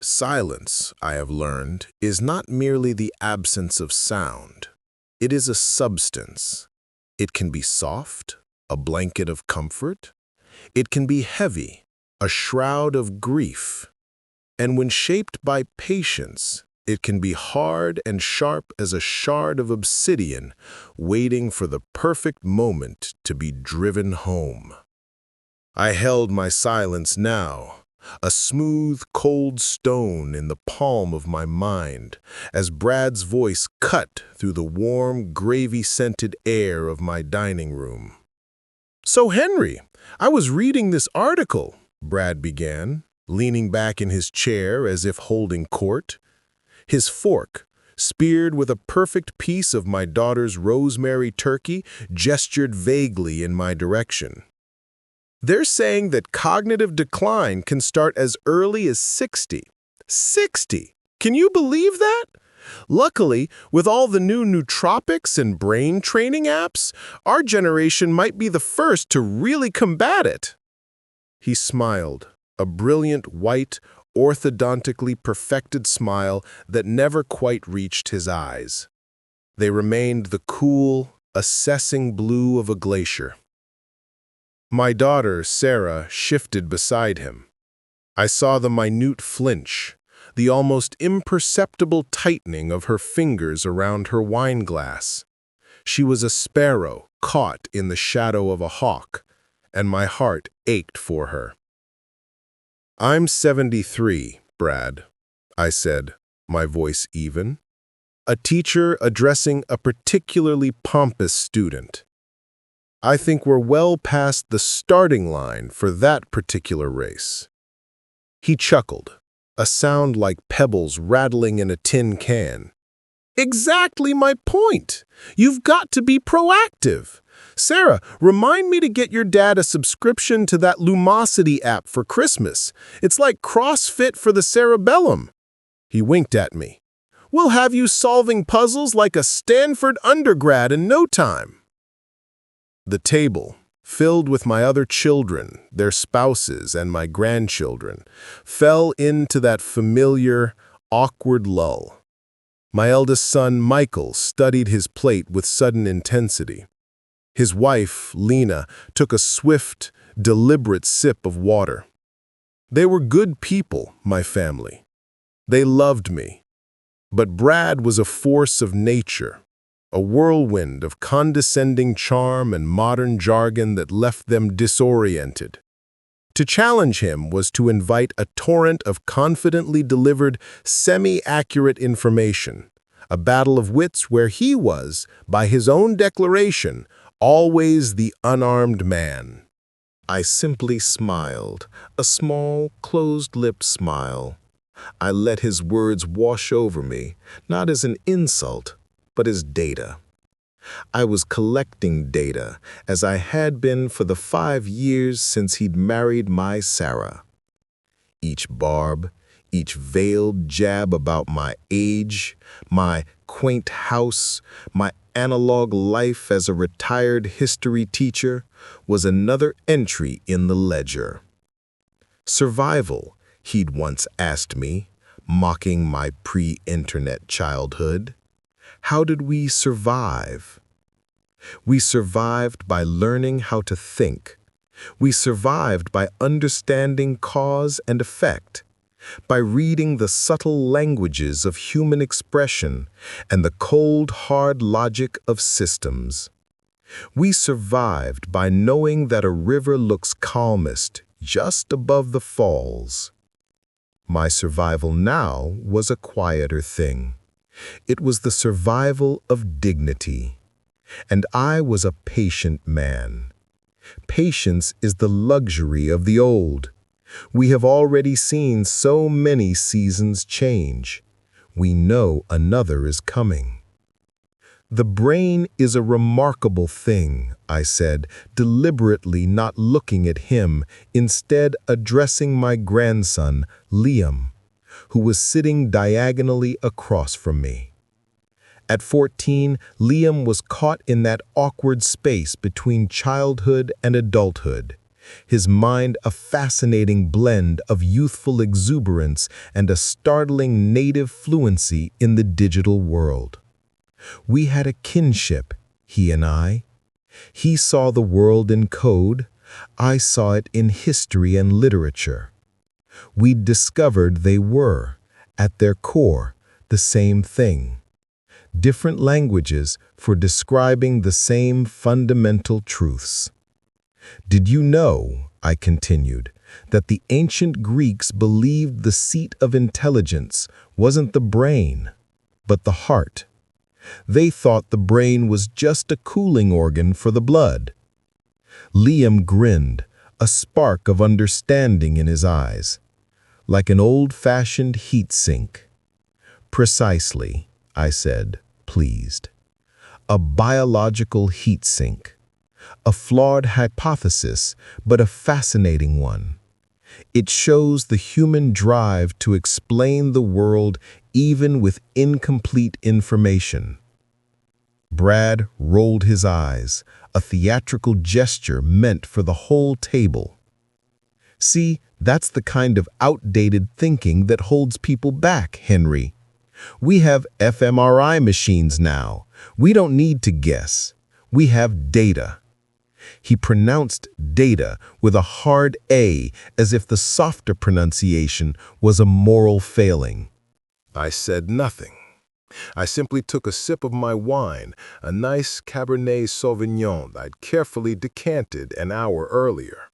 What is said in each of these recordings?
Silence, I have learned, is not merely the absence of sound. It is a substance. It can be soft, a blanket of comfort. It can be heavy, a shroud of grief. And when shaped by patience, it can be hard and sharp as a shard of obsidian, waiting for the perfect moment to be driven home. I held my silence now, a smooth, cold stone in the palm of my mind, as Brad's voice cut through the warm, gravy-scented air of my dining room. "So, Henry, I was reading this article," Brad began, leaning back in his chair as if holding court. His fork, speared with a perfect piece of my daughter's rosemary turkey, gestured vaguely in my direction. "They're saying that cognitive decline can start as early as 60. 60! Can you believe that? Luckily, with all the new nootropics and brain training apps, our generation might be the first to really combat it." He smiled, a brilliant, white, orthodontically perfected smile that never quite reached his eyes. They remained the cool, assessing blue of a glacier. My daughter, Sarah, shifted beside him. I saw the minute flinch, the almost imperceptible tightening of her fingers around her wineglass. She was a sparrow caught in the shadow of a hawk, and my heart ached for her. "I'm 73, Brad," I said, my voice even. "A teacher addressing a particularly pompous student. I think we're well past the starting line for that particular race." He chuckled, a sound like pebbles rattling in a tin can. "Exactly my point. You've got to be proactive. Sarah, remind me to get your dad a subscription to that Lumosity app for Christmas. It's like CrossFit for the cerebellum." He winked at me. "We'll have you solving puzzles like a Stanford undergrad in no time." The table, filled with my other children, their spouses, and my grandchildren, fell into that familiar, awkward lull. My eldest son, Michael, studied his plate with sudden intensity. His wife, Lena, took a swift, deliberate sip of water. They were good people, my family. They loved me. But Brad was a force of nature, a whirlwind of condescending charm and modern jargon that left them disoriented. To challenge him was to invite a torrent of confidently delivered, semi-accurate information, a battle of wits where he was, by his own declaration, always the unarmed man. I simply smiled, a small, closed-lipped smile. I let his words wash over me, not as an insult, but as data. I was collecting data, as I had been for the 5 years since he'd married my Sarah. Each barb, each veiled jab about my age, my quaint house, my analog life as a retired history teacher, was another entry in the ledger. Survival, he'd once asked me, mocking my pre-internet childhood. How did we survive? We survived by learning how to think. We survived by understanding cause and effect, by reading the subtle languages of human expression and the cold, hard logic of systems. We survived by knowing that a river looks calmest just above the falls. My survival now was a quieter thing. It was the survival of dignity. And I was a patient man. Patience is the luxury of the old. We have already seen so many seasons change. We know another is coming. "The brain is a remarkable thing," I said, deliberately not looking at him, instead addressing my grandson, Liam, who was sitting diagonally across from me. At 14, Liam was caught in that awkward space between childhood and adulthood. his mind a fascinating blend of youthful exuberance and a startling native fluency in the digital world. We had a kinship, he and I. He saw the world in code, I saw it in history and literature. We'd discovered they were, at their core, the same thing. Different languages for describing the same fundamental truths. Did you know, I continued, that the ancient Greeks believed the seat of intelligence wasn't the brain, but the heart? They thought the brain was just a cooling organ for the blood. Liam grinned, a spark of understanding in his eyes, like an old-fashioned heat sink. Precisely, I said, pleased. A biological heat sink. A flawed hypothesis, but a fascinating one. It shows the human drive to explain the world even with incomplete information. Brad rolled his eyes, a theatrical gesture meant for the whole table. See, that's the kind of outdated thinking that holds people back, Henry. We have fMRI machines now. We don't need to guess. We have data. He pronounced data with a hard A, as if the softer pronunciation was a moral failing. I said nothing. I simply took a sip of my wine, a nice Cabernet Sauvignon I'd carefully decanted an hour earlier.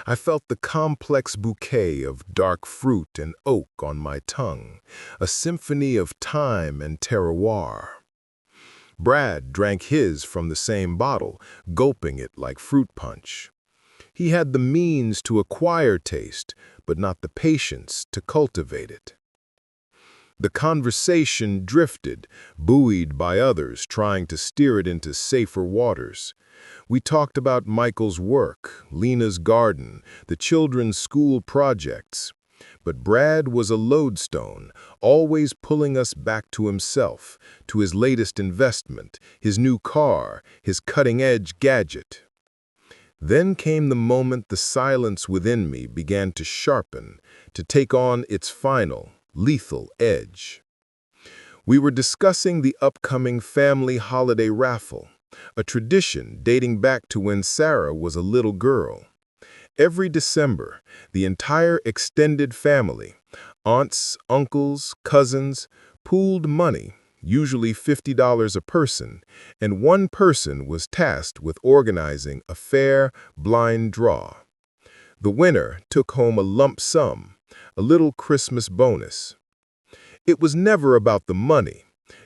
I felt the complex bouquet of dark fruit and oak on my tongue, a symphony of time and terroir. Brad drank his from the same bottle, gulping it like fruit punch. He had the means to acquire taste, but not the patience to cultivate it. The conversation drifted, buoyed by others trying to steer it into safer waters. We talked about Michael's work, Lena's garden, the children's school projects. But Brad was a lodestone, always pulling us back to himself, to his latest investment, his new car, his cutting-edge gadget. Then came the moment the silence within me began to sharpen, to take on its final, lethal edge. We were discussing the upcoming family holiday raffle, a tradition dating back to when Sarah was a little girl. Every December, the entire extended family, aunts, uncles, cousins, pooled money, usually $50 a person, and one person was tasked with organizing a fair, blind draw. The winner took home a lump sum, a little Christmas bonus. It was never about the money.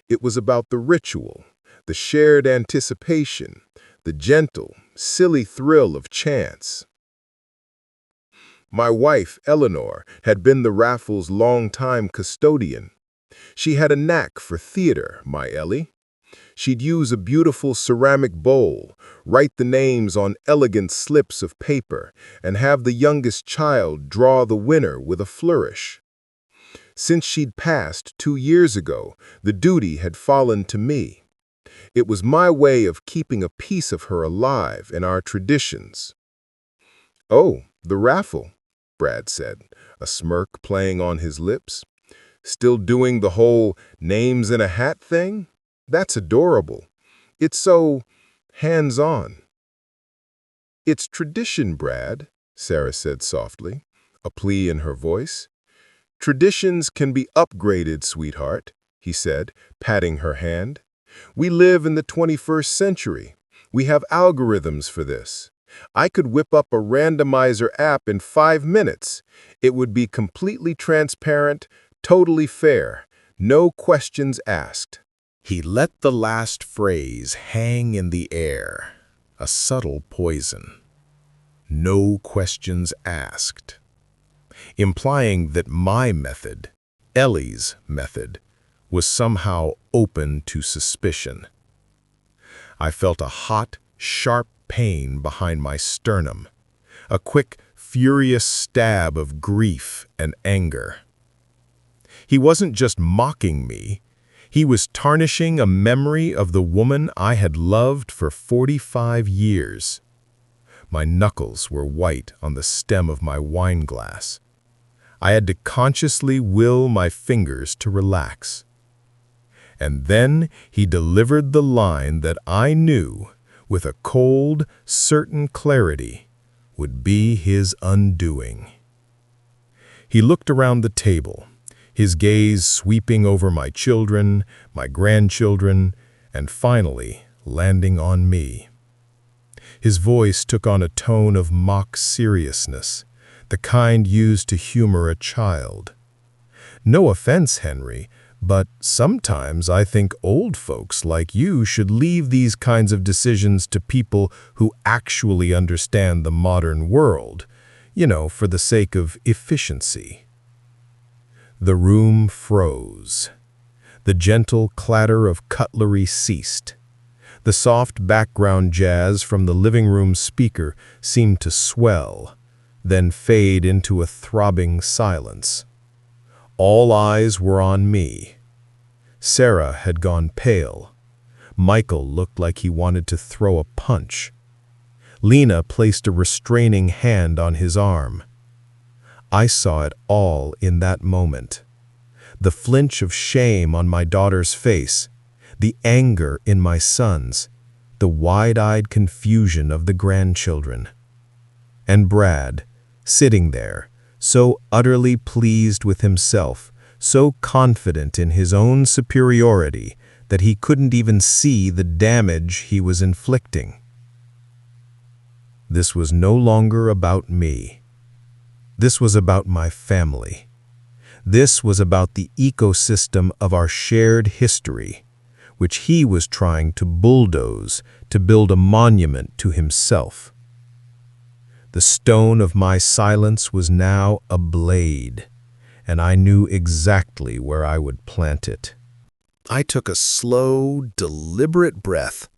It was about the ritual, the shared anticipation, the gentle, silly thrill of chance. My wife, Eleanor, had been the raffle's longtime custodian. She had a knack for theater, my Ellie. She'd use a beautiful ceramic bowl, write the names on elegant slips of paper, and have the youngest child draw the winner with a flourish. Since she'd passed 2 years ago, the duty had fallen to me. It was my way of keeping a piece of her alive in our traditions. "Oh, the raffle," Brad said, a smirk playing on his lips. "Still doing the whole names in a hat thing? That's adorable. It's so hands-on." "It's tradition, Brad," Sarah said softly, a plea in her voice. "Traditions can be upgraded, sweetheart," he said, patting her hand. "We live in the 21st century. We have algorithms for this. I could whip up a randomizer app in 5 minutes. It would be completely transparent, totally fair, no questions asked." He let the last phrase hang in the air, a subtle poison. No questions asked. Implying that my method, Ellie's method, was somehow open to suspicion. I felt a hot, sharp pain behind my sternum, a quick, furious stab of grief and anger. He wasn't just mocking me, he was tarnishing a memory of the woman I had loved for 45 years. My knuckles were white on the stem of my wine glass. I had to consciously will my fingers to relax. And then he delivered the line that I knew, with a cold, certain clarity, would be his undoing. He looked around the table, his gaze sweeping over my children, my grandchildren, and finally landing on me. His voice took on a tone of mock seriousness, the kind used to humor a child. "No offense, Henry, but sometimes I think old folks like you should leave these kinds of decisions to people who actually understand the modern world, for the sake of efficiency." The room froze. The gentle clatter of cutlery ceased. The soft background jazz from the living room speaker seemed to swell, then fade into a throbbing silence. All eyes were on me. Sarah had gone pale. Michael looked like he wanted to throw a punch. Lena placed a restraining hand on his arm. I saw it all in that moment. The flinch of shame on my daughter's face, the anger in my son's, the wide-eyed confusion of the grandchildren. And Brad, sitting there, so utterly pleased with himself, so confident in his own superiority that he couldn't even see the damage he was inflicting. This was no longer about me. This was about my family. This was about the ecosystem of our shared history, which he was trying to bulldoze to build a monument to himself. The stone of my silence was now a blade, and I knew exactly where I would plant it. I took a slow, deliberate breath.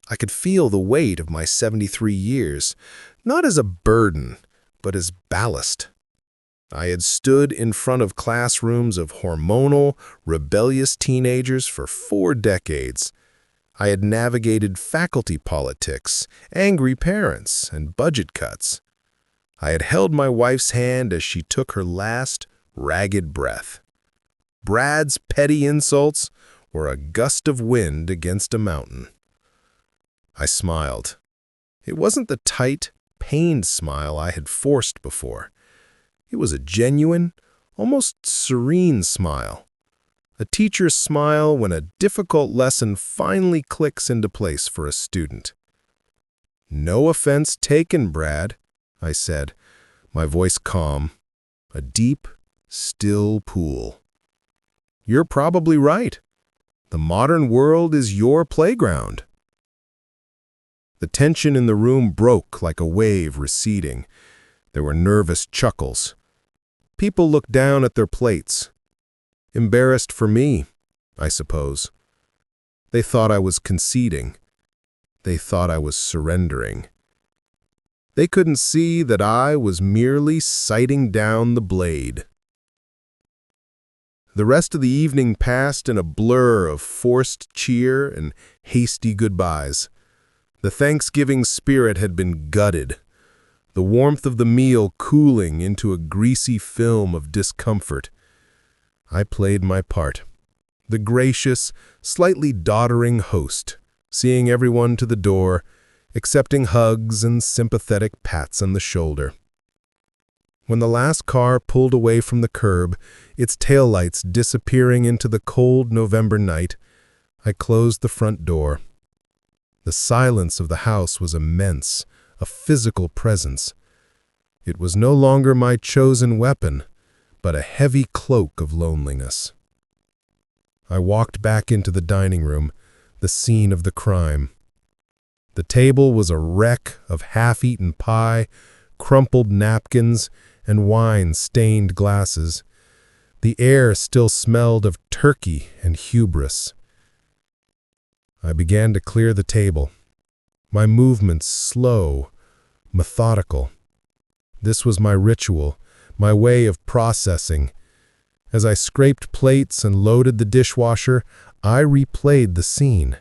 I could feel the weight of my 73 years, not as a burden, but as ballast. I had stood in front of classrooms of hormonal, rebellious teenagers for 4 decades. I had navigated faculty politics, angry parents, and budget cuts. I had held my wife's hand as she took her last, ragged breath. Brad's petty insults were a gust of wind against a mountain. I smiled. It wasn't the tight, pained smile I had forced before. It was a genuine, almost serene smile. A teacher's smile when a difficult lesson finally clicks into place for a student. "No offense taken, Brad," I said, my voice calm, a deep, still pool. "You're probably right. The modern world is your playground." The tension in the room broke like a wave receding. There were nervous chuckles. People looked down at their plates. Embarrassed for me, I suppose. They thought I was conceding. They thought I was surrendering. They couldn't see that I was merely sighting down the blade. The rest of the evening passed in a blur of forced cheer and hasty goodbyes. The Thanksgiving spirit had been gutted, the warmth of the meal cooling into a greasy film of discomfort. I played my part, the gracious, slightly doddering host, seeing everyone to the door, accepting hugs and sympathetic pats on the shoulder. When the last car pulled away from the curb, its taillights disappearing into the cold November night, I closed the front door. The silence of the house was immense, a physical presence. It was no longer my chosen weapon, but a heavy cloak of loneliness. I walked back into the dining room, the scene of the crime. The table was a wreck of half-eaten pie, crumpled napkins, and wine-stained glasses. The air still smelled of turkey and hubris. I began to clear the table, my movements slow, methodical. This was my ritual, my way of processing. As I scraped plates and loaded the dishwasher, I replayed the scene.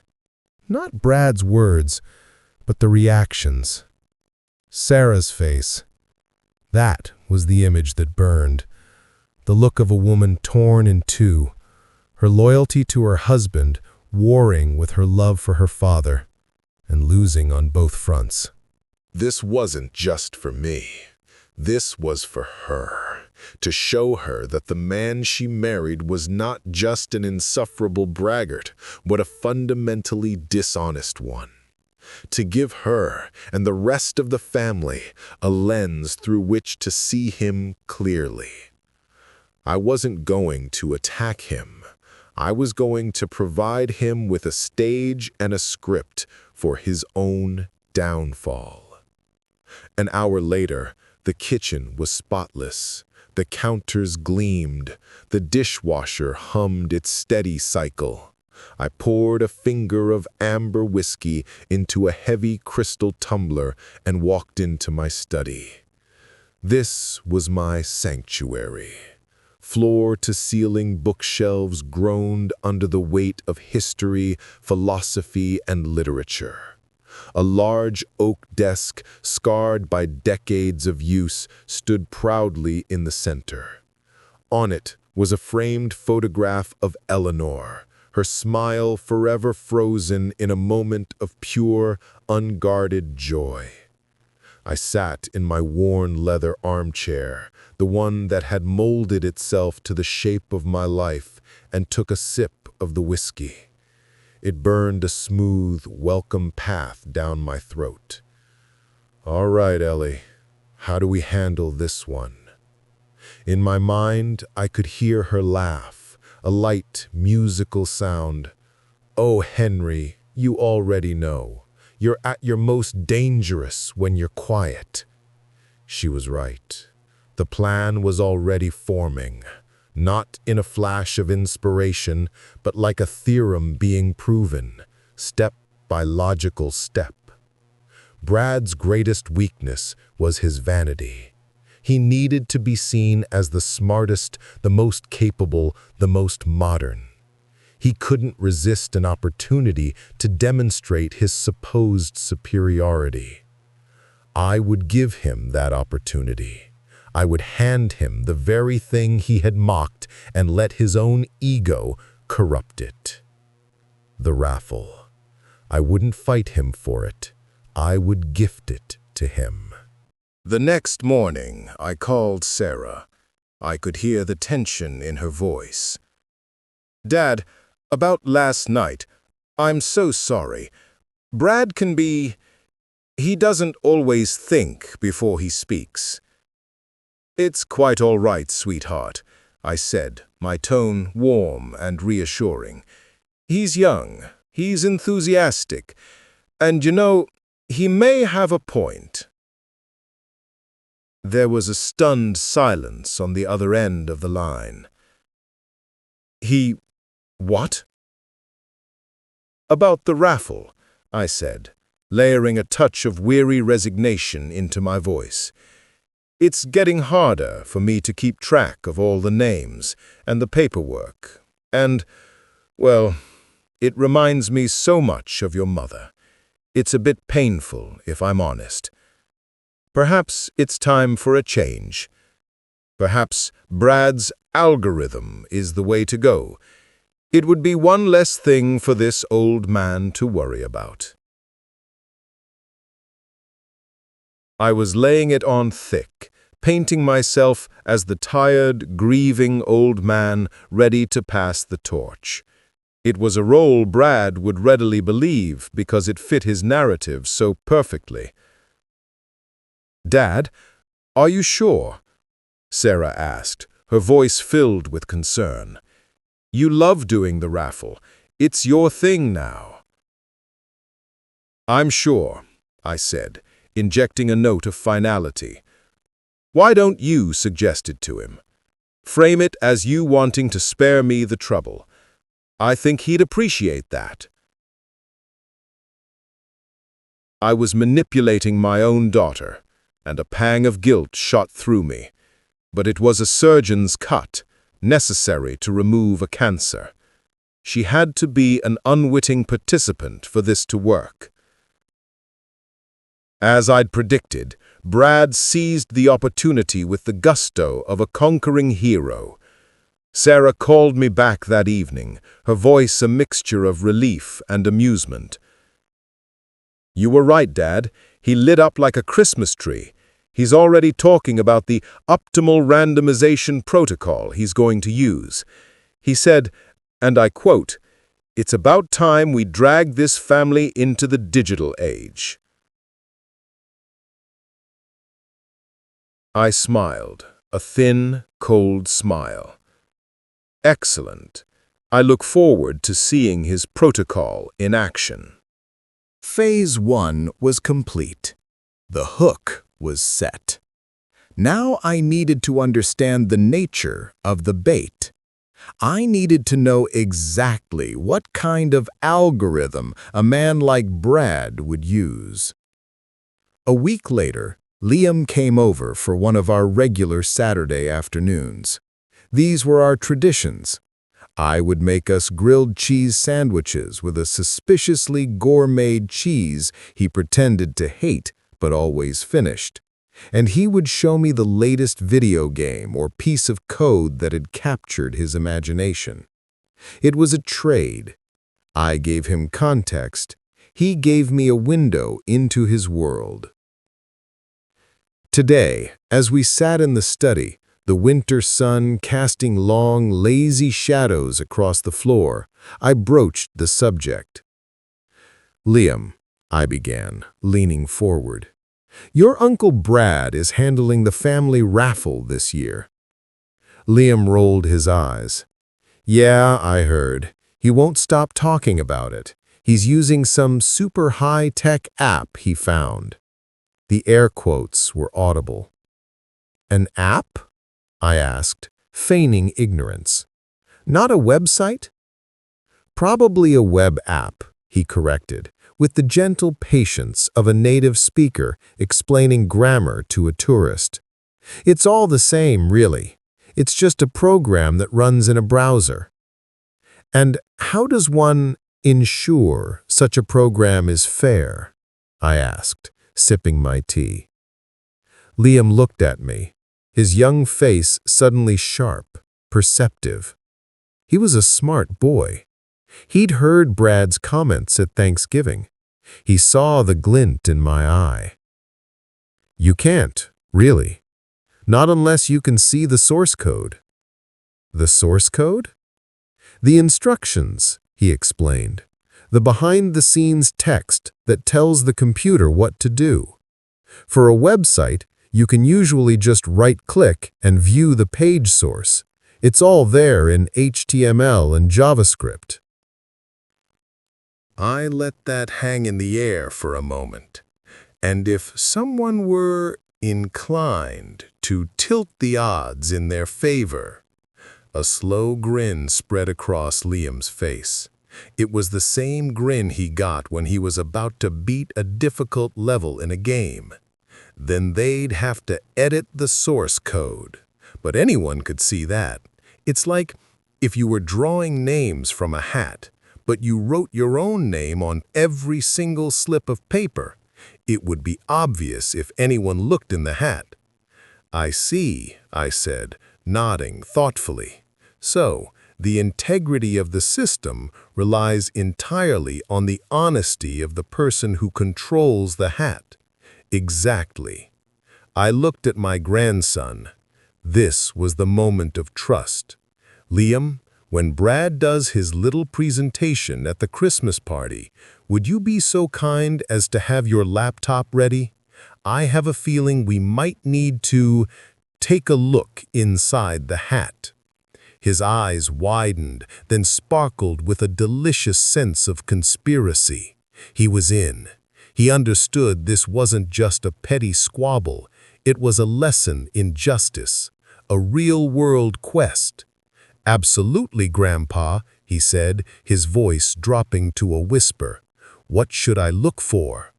Not Brad's words, but the reactions. Sarah's face. That was the image that burned. The look of a woman torn in two, her loyalty to her husband warring with her love for her father, and losing on both fronts. This wasn't just for me. This was for her, to show her that the man she married was not just an insufferable braggart, but a fundamentally dishonest one. To give her and the rest of the family a lens through which to see him clearly. I wasn't going to attack him. I was going to provide him with a stage and a script for his own downfall. An hour later, the kitchen was spotless. The counters gleamed. The dishwasher hummed its steady cycle. I poured a finger of amber whiskey into a heavy crystal tumbler and walked into my study. This was my sanctuary. Floor-to-ceiling bookshelves groaned under the weight of history, philosophy, and literature. A large oak desk, scarred by decades of use, stood proudly in the center. On it was a framed photograph of Eleanor, her smile forever frozen in a moment of pure, unguarded joy. I sat in my worn leather armchair, the one that had molded itself to the shape of my life, and took a sip of the whiskey. It burned a smooth, welcome path down my throat. All right, Ellie, how do we handle this one? In my mind, I could hear her laugh, a light, musical sound. Oh, Henry, you already know. You're at your most dangerous when you're quiet. She was right. The plan was already forming, not in a flash of inspiration, but like a theorem being proven, step by logical step. Brad's greatest weakness was his vanity. He needed to be seen as the smartest, the most capable, the most modern. He couldn't resist an opportunity to demonstrate his supposed superiority. I would give him that opportunity. I would hand him the very thing he had mocked and let his own ego corrupt it. The raffle. I wouldn't fight him for it. I would gift it to him. The next morning, I called Sarah. I could hear the tension in her voice. "Dad, about last night, I'm so sorry. Brad can be... He doesn't always think before he speaks." "It's quite all right, sweetheart," I said, my tone warm and reassuring. "He's young, he's enthusiastic, and you know, he may have a point." There was a stunned silence on the other end of the line. What? "About the raffle," I said, layering a touch of weary resignation into my voice. "It's getting harder for me to keep track of all the names and the paperwork, and, well, it reminds me so much of your mother. It's a bit painful, if I'm honest. Perhaps it's time for a change. Perhaps Brad's algorithm is the way to go. It would be one less thing for this old man to worry about." I was laying it on thick, painting myself as the tired, grieving old man ready to pass the torch. It was a role Brad would readily believe because it fit his narrative so perfectly. "Dad, are you sure?" Sarah asked, her voice filled with concern. "You love doing the raffle. It's your thing now." "I'm sure," I said, injecting a note of finality. "Why don't you suggest it to him? Frame it as you wanting to spare me the trouble. I think he'd appreciate that." I was manipulating my own daughter, and a pang of guilt shot through me. But it was a surgeon's cut, necessary to remove a cancer. She had to be an unwitting participant for this to work. As I'd predicted, Brad seized the opportunity with the gusto of a conquering hero. Sarah called me back that evening, her voice a mixture of relief and amusement. "You were right, Dad. He lit up like a Christmas tree. He's already talking about the optimal randomization protocol he's going to use. He said, and I quote, 'It's about time we drag this family into the digital age.'" I smiled, a thin, cold smile. "Excellent. I look forward to seeing his protocol in action." Phase 1 was complete. The hook was set. Now I needed to understand the nature of the bait. I needed to know exactly what kind of algorithm a man like Brad would use. A week later, Liam came over for one of our regular Saturday afternoons. These were our traditions. I would make us grilled cheese sandwiches with a suspiciously gourmet cheese he pretended to hate but always finished. And he would show me the latest video game or piece of code that had captured his imagination. It was a trade. I gave him context. He gave me a window into his world. Today, as we sat in the study, the winter sun casting long, lazy shadows across the floor, I broached the subject. "Liam," I began, leaning forward, "your Uncle Brad is handling the family raffle this year." Liam rolled his eyes. "Yeah, I heard. He won't stop talking about it. He's using some super high-tech app he found." The air quotes were audible. "An app?" I asked, feigning ignorance. "Not a website?" "Probably a web app," he corrected, with the gentle patience of a native speaker explaining grammar to a tourist. "It's all the same, really. It's just a program that runs in a browser." "And how does one ensure such a program is fair?" I asked, sipping my tea. Liam looked at me, his young face suddenly sharp, perceptive. He was a smart boy. He'd heard Brad's comments at Thanksgiving. He saw the glint in my eye. "You can't, really. Not unless you can see the source code." "The source code?" "The instructions," he explained. "The behind-the-scenes text that tells the computer what to do. For a website, you can usually just right-click and view the page source. It's all there in HTML and JavaScript." I let that hang in the air for a moment. And if someone were inclined to tilt the odds in their favor? A slow grin spread across Liam's face. It was the same grin he got when he was about to beat a difficult level in a game. Then they'd have to edit the source code. But anyone could see that. It's like if you were drawing names from a hat, but you wrote your own name on every single slip of paper. It would be obvious if anyone looked in the hat. "I see," I said, nodding thoughtfully. "So, the integrity of the system relies entirely on the honesty of the person who controls the hat." Exactly. I looked at my grandson. This was the moment of trust. "Liam, when Brad does his little presentation at the Christmas party, would you be so kind as to have your laptop ready? I have a feeling we might need to take a look inside the hat." His eyes widened, then sparkled with a delicious sense of conspiracy. He was in. He understood this wasn't just a petty squabble. It was a lesson in justice, a real-world quest. "Absolutely, Grandpa," he said, his voice dropping to a whisper. "What should I look for?"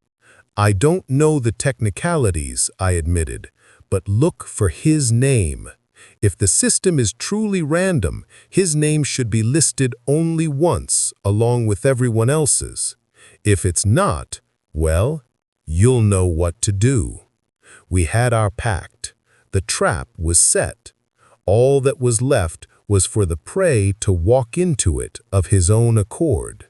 "I don't know the technicalities," I admitted, "but look for his name. If the system is truly random, his name should be listed only once, along with everyone else's. If it's not, well, You'll know what to do. We had our pact. The trap was set. All that was left was for the prey to walk into it of his own accord.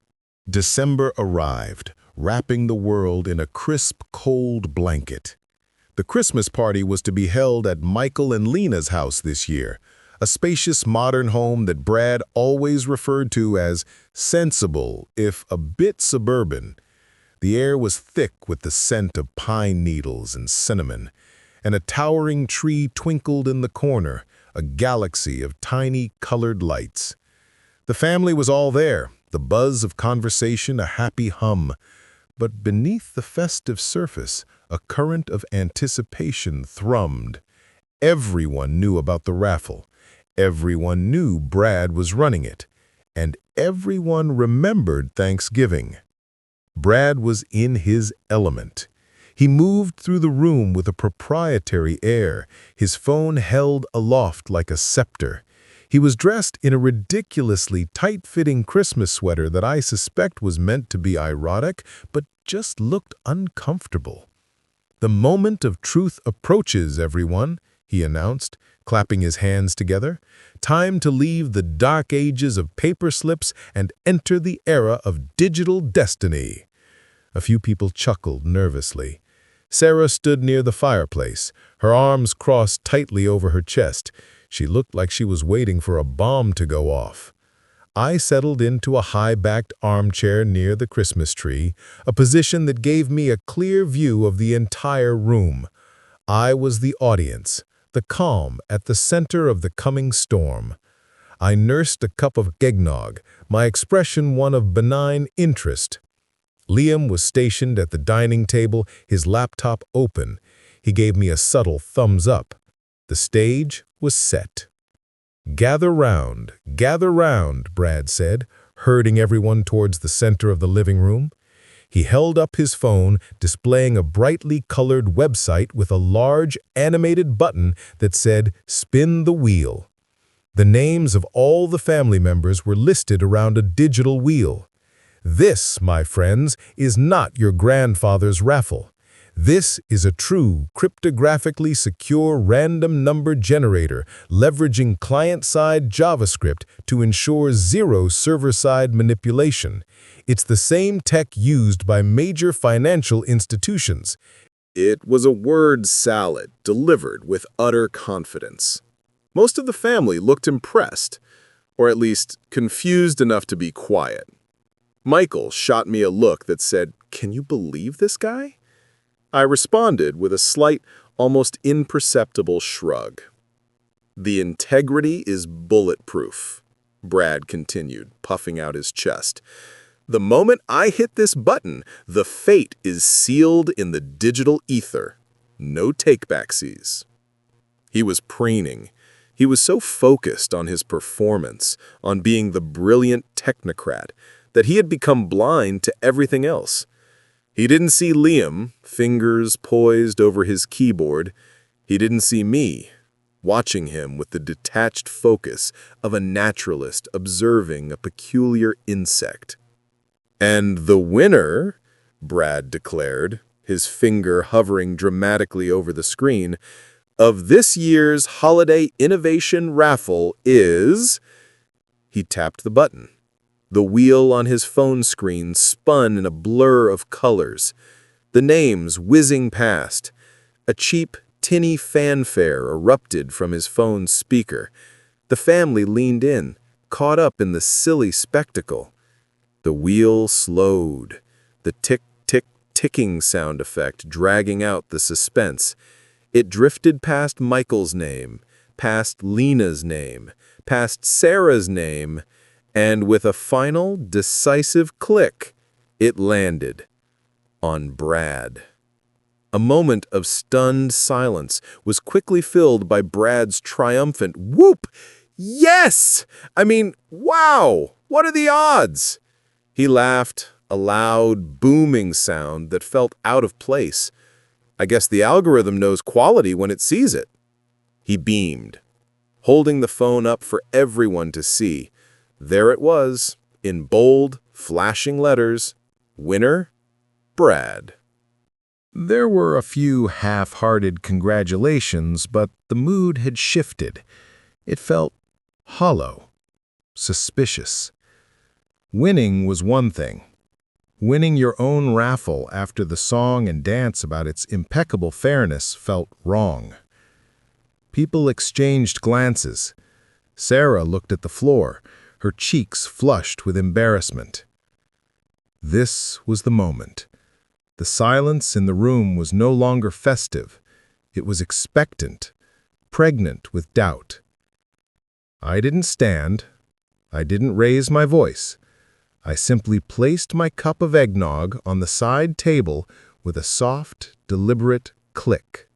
December arrived, wrapping the world in a crisp, cold blanket. The Christmas party was to be held at Michael and Lena's house this year, a spacious modern home that Brad always referred to as sensible, if a bit suburban. The air was thick with the scent of pine needles and cinnamon, and a towering tree twinkled in the corner, a galaxy of tiny colored lights. The family was all there, the buzz of conversation a happy hum. But beneath the festive surface, a current of anticipation thrummed. Everyone knew about the raffle. Everyone knew Brad was running it. And everyone remembered Thanksgiving. Brad was in his element. He moved through the room with a proprietary air, his phone held aloft like a scepter. He was dressed in a ridiculously tight-fitting Christmas sweater that I suspect was meant to be erotic, but just looked uncomfortable. "The moment of truth approaches, everyone," he announced, clapping his hands together. "Time to leave the dark ages of paper slips and enter the era of digital destiny." A few people chuckled nervously. Sarah stood near the fireplace, her arms crossed tightly over her chest. She looked like she was waiting for a bomb to go off. I settled into a high-backed armchair near the Christmas tree, a position that gave me a clear view of the entire room. I was the audience, the calm at the center of the coming storm. I nursed a cup of eggnog, my expression one of benign interest. Liam was stationed at the dining table, his laptop open. He gave me a subtle thumbs up. The stage was set. Gather round, Brad said, herding everyone towards the center of the living room. He held up his phone, displaying a brightly colored website with a large animated button that said, "Spin the wheel." The names of all the family members were listed around a digital wheel. This, my friends, is not your grandfather's raffle. This is a true, cryptographically secure random number generator leveraging client-side JavaScript to ensure zero server-side manipulation. It's the same tech used by major financial institutions. It was a word salad delivered with utter confidence. Most of the family looked impressed, or at least confused enough to be quiet. Michael shot me a look that said, "Can you believe this guy?" I responded with a slight, almost imperceptible shrug. "The integrity is bulletproof," Brad continued, puffing out his chest. "The moment I hit this button, the fate is sealed in the digital ether. No take-backsies." He was preening. He was so focused on his performance, on being the brilliant technocrat, that he had become blind to everything else. He didn't see Liam, fingers poised over his keyboard. He didn't see me, watching him with the detached focus of a naturalist observing a peculiar insect. "And the winner," Brad declared, his finger hovering dramatically over the screen, "of this year's Holiday Innovation Raffle is..." He tapped the button. The wheel on his phone screen spun in a blur of colors, the names whizzing past. A cheap, tinny fanfare erupted from his phone's speaker. The family leaned in, caught up in the silly spectacle. The wheel slowed, the tick-tick-ticking sound effect dragging out the suspense. It drifted past Michael's name, past Lena's name, past Sarah's name, and with a final, decisive click, it landed on Brad. A moment of stunned silence was quickly filled by Brad's triumphant whoop. "Yes! I mean, wow! What are the odds?" He laughed, a loud, booming sound that felt out of place. "I guess the algorithm knows quality when it sees it." He beamed, holding the phone up for everyone to see. There it was, in bold, flashing letters, "Winner, Brad." There were a few half-hearted congratulations, but the mood had shifted. It felt hollow, suspicious. Winning was one thing. Winning your own raffle after the song and dance about its impeccable fairness felt wrong. People exchanged glances. Sarah looked at the floor, her cheeks flushed with embarrassment. This was the moment. The silence in the room was no longer festive. It was expectant, pregnant with doubt. I didn't stand. I didn't raise my voice. I simply placed my cup of eggnog on the side table with a soft, deliberate click.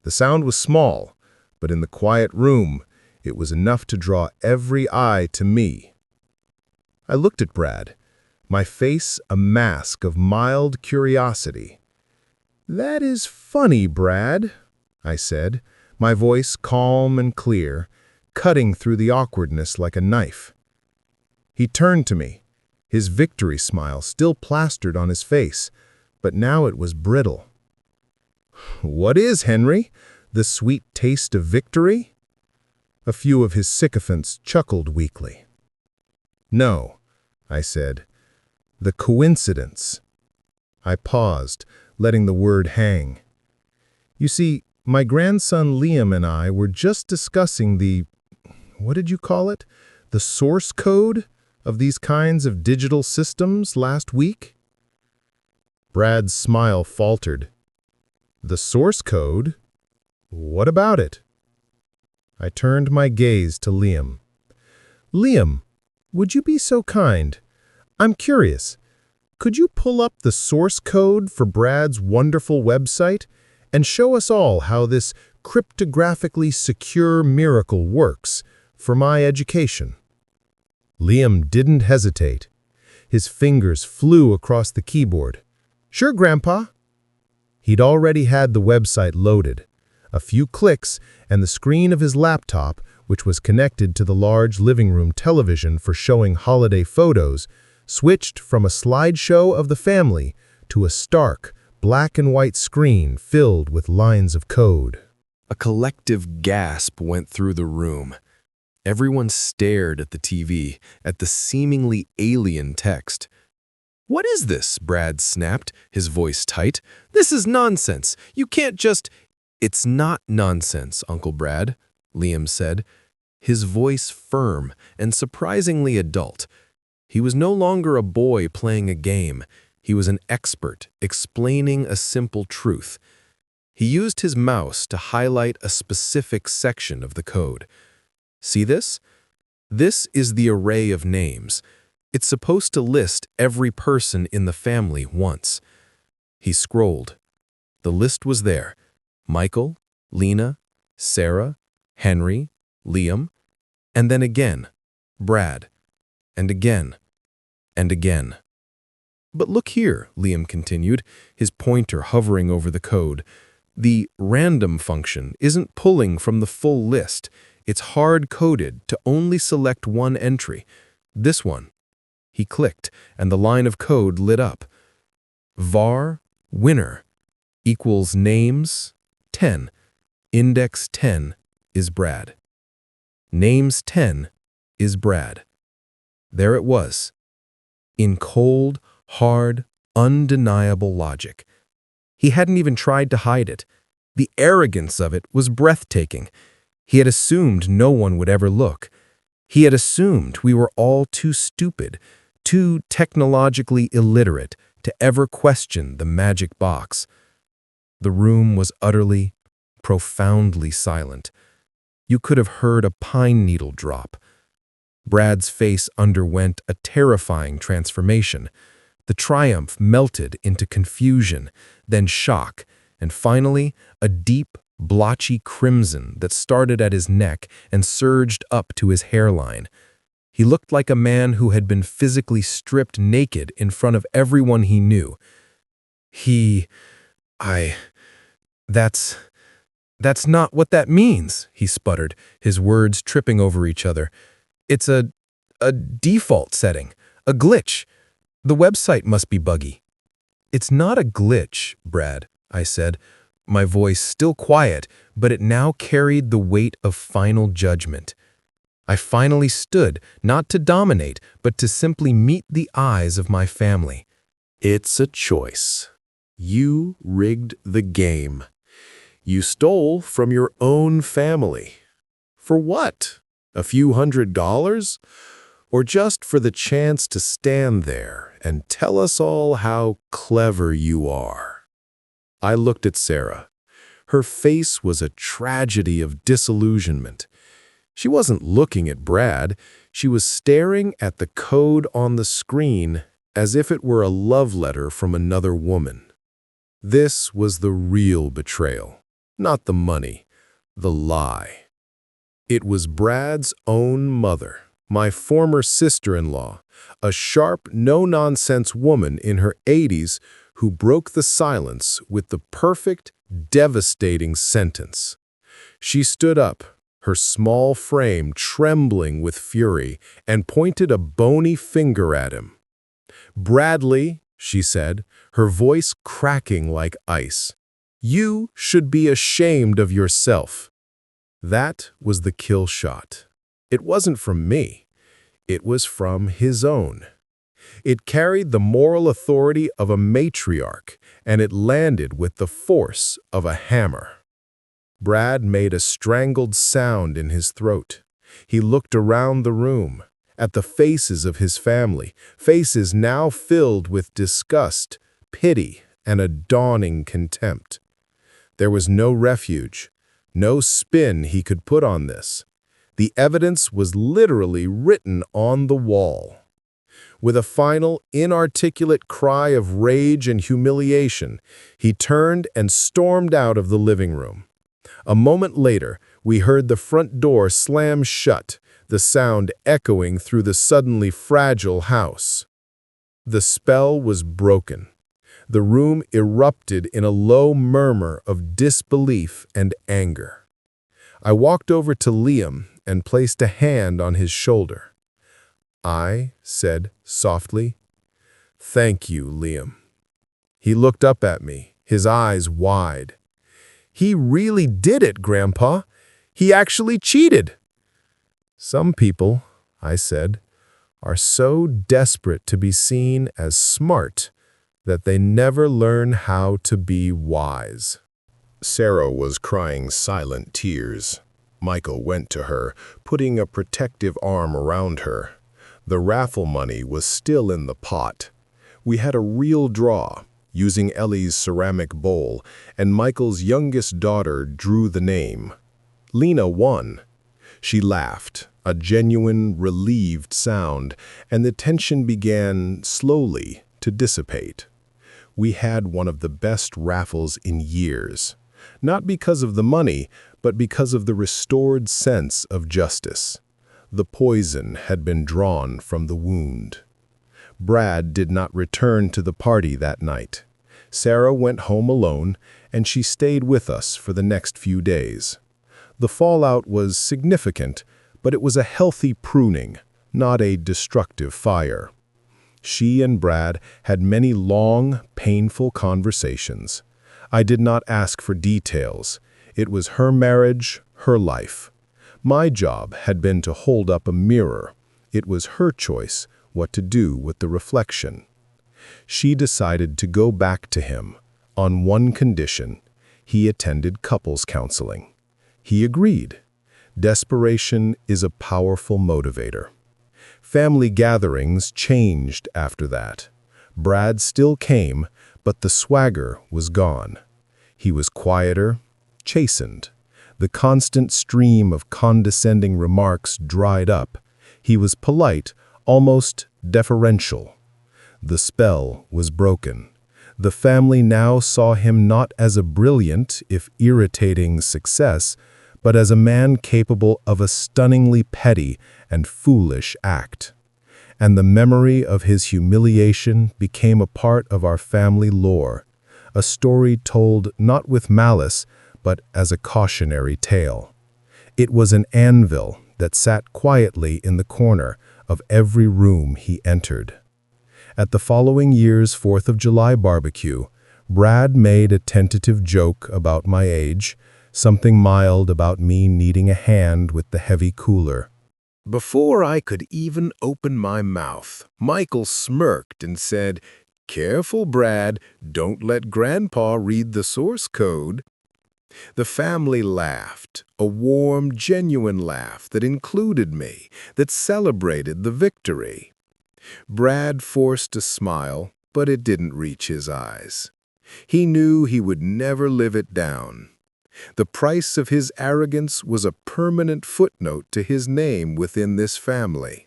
The sound was small, but in the quiet room, it was enough to draw every eye to me. I looked at Brad, my face a mask of mild curiosity. "That is funny, Brad," I said, my voice calm and clear, cutting through the awkwardness like a knife. He turned to me, his victory smile still plastered on his face, but now it was brittle. "What is, Henry? The sweet taste of victory?" A few of his sycophants chuckled weakly. "No," I said. "The coincidence." I paused, letting the word hang. "You see, my grandson Liam and I were just discussing what did you call it? The source code of these kinds of digital systems last week." Brad's smile faltered. "The source code? What about it?" I turned my gaze to Liam. "Liam, would you be so kind? I'm curious. Could you pull up the source code for Brad's wonderful website and show us all how this cryptographically secure miracle works for my education?" Liam didn't hesitate. His fingers flew across the keyboard. "Sure, Grandpa." He'd already had the website loaded. A few clicks, and the screen of his laptop, which was connected to the large living room television for showing holiday photos, switched from a slideshow of the family to a stark, black and white screen filled with lines of code. A collective gasp went through the room. Everyone stared at the TV, at the seemingly alien text. "What is this?" Brad snapped, his voice tight. "This is nonsense. You can't just—" "It's not nonsense, Uncle Brad," Liam said, his voice firm and surprisingly adult. He was no longer a boy playing a game. He was an expert, explaining a simple truth. He used his mouse to highlight a specific section of the code. "See this? This is the array of names. It's supposed to list every person in the family once." He scrolled. The list was there. Michael, Lena, Sarah, Henry, Liam, and then again, Brad, and again, and again. "But look here," Liam continued, his pointer hovering over the code. "The random function isn't pulling from the full list. It's hard-coded to only select one entry. This one." He clicked, and the line of code lit up. "var winner equals names 10. Index 10 is Brad. Names 10 is Brad." There it was, in cold, hard, undeniable logic. He hadn't even tried to hide it. The arrogance of it was breathtaking. He had assumed no one would ever look. He had assumed we were all too stupid, too technologically illiterate to ever question the magic box. The room was utterly, profoundly silent. You could have heard a pine needle drop. Brad's face underwent a terrifying transformation. The triumph melted into confusion, then shock, and finally a deep, blotchy crimson that started at his neck and surged up to his hairline. He looked like a man who had been physically stripped naked in front of everyone he knew. That's not what that means," he sputtered, his words tripping over each other. "It's a default setting, a glitch. The website must be buggy." "It's not a glitch, Brad," I said, my voice still quiet, but it now carried the weight of final judgment. I finally stood, not to dominate, but to simply meet the eyes of my family. It's a choice. You rigged the game. You stole from your own family. For what? A few $100s? Or just for the chance to stand there and tell us all how clever you are? I looked at Sarah. Her face was a tragedy of disillusionment. She wasn't looking at Brad. She was staring at the code on the screen as if it were a love letter from another woman. This was the real betrayal, not the money, the lie. It was Brad's own mother, my former sister-in-law, a sharp, no-nonsense woman in her 80s who broke the silence with the perfect, devastating sentence. She stood up, her small frame trembling with fury, and pointed a bony finger at him. "Bradley," she said, her voice cracking like ice, "you should be ashamed of yourself." That was the kill shot. It wasn't from me. It was from his own. It carried the moral authority of a matriarch, and it landed with the force of a hammer. Brad made a strangled sound in his throat. He looked around the room, at the faces of his family, faces now filled with disgust, pity, and a dawning contempt. There was no refuge, no spin he could put on this. The evidence was literally written on the wall. With a final, inarticulate cry of rage and humiliation, he turned and stormed out of the living room. A moment later, we heard the front door slam shut, the sound echoing through the suddenly fragile house. The spell was broken. The room erupted in a low murmur of disbelief and anger. I walked over to Liam and placed a hand on his shoulder. I said softly, "Thank you, Liam." He looked up at me, his eyes wide. "He really did it, Grandpa. He actually cheated." "Some people," I said, "are so desperate to be seen as smart that they never learn how to be wise." Sarah was crying silent tears. Michael went to her, putting a protective arm around her. The raffle money was still in the pot. We had a real draw, using Ellie's ceramic bowl, and Michael's youngest daughter drew the name. Lena won. She laughed, a genuine, relieved sound, and the tension began, slowly, to dissipate. We had one of the best raffles in years, not because of the money, but because of the restored sense of justice. The poison had been drawn from the wound. Brad did not return to the party that night. Sarah went home alone, and she stayed with us for the next few days. The fallout was significant, but it was a healthy pruning, not a destructive fire. She and Brad had many long, painful conversations. I did not ask for details. It was her marriage, her life. My job had been to hold up a mirror. It was her choice what to do with the reflection. She decided to go back to him, on one condition: he attended couples counseling. He agreed. Desperation is a powerful motivator. Family gatherings changed after that. Brad still came, but the swagger was gone. He was quieter, chastened. The constant stream of condescending remarks dried up. He was polite, almost deferential. The spell was broken. The family now saw him not as a brilliant, if irritating, success, but as a man capable of a stunningly petty and foolish act. And the memory of his humiliation became a part of our family lore, a story told not with malice, but as a cautionary tale. It was an anvil that sat quietly in the corner of every room he entered. At the following year's 4th of July barbecue, Brad made a tentative joke about my age, something mild about me needing a hand with the heavy cooler. Before I could even open my mouth, Michael smirked and said, "Careful, Brad, don't let Grandpa read the source code." The family laughed, a warm, genuine laugh that included me, that celebrated the victory. Brad forced a smile, but it didn't reach his eyes. He knew he would never live it down. The price of his arrogance was a permanent footnote to his name within this family.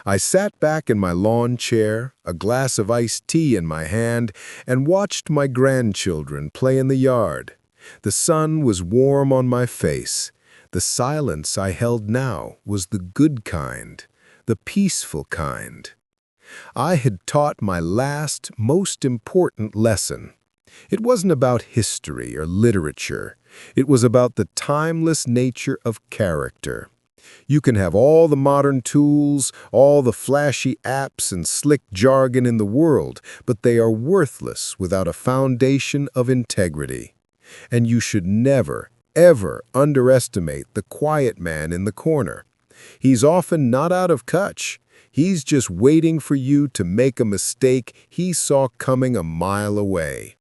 I sat back in my lawn chair, a glass of iced tea in my hand, and watched my grandchildren play in the yard. The sun was warm on my face. The silence I held now was the good kind, the peaceful kind. I had taught my last, most important lesson. It wasn't about history or literature. It was about the timeless nature of character. You can have all the modern tools, all the flashy apps and slick jargon in the world, but they are worthless without a foundation of integrity. And you should never, ever underestimate the quiet man in the corner. He's often not out of touch. He's just waiting for you to make a mistake he saw coming a mile away.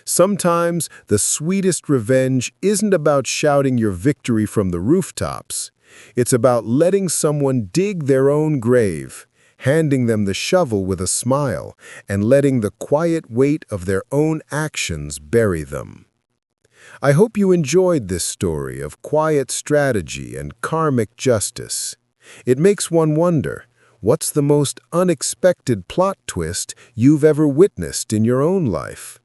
Sometimes the sweetest revenge isn't about shouting your victory from the rooftops. It's about letting someone dig their own grave, handing them the shovel with a smile, and letting the quiet weight of their own actions bury them. I hope you enjoyed this story of quiet strategy and karmic justice. It makes one wonder, what's the most unexpected plot twist you've ever witnessed in your own life?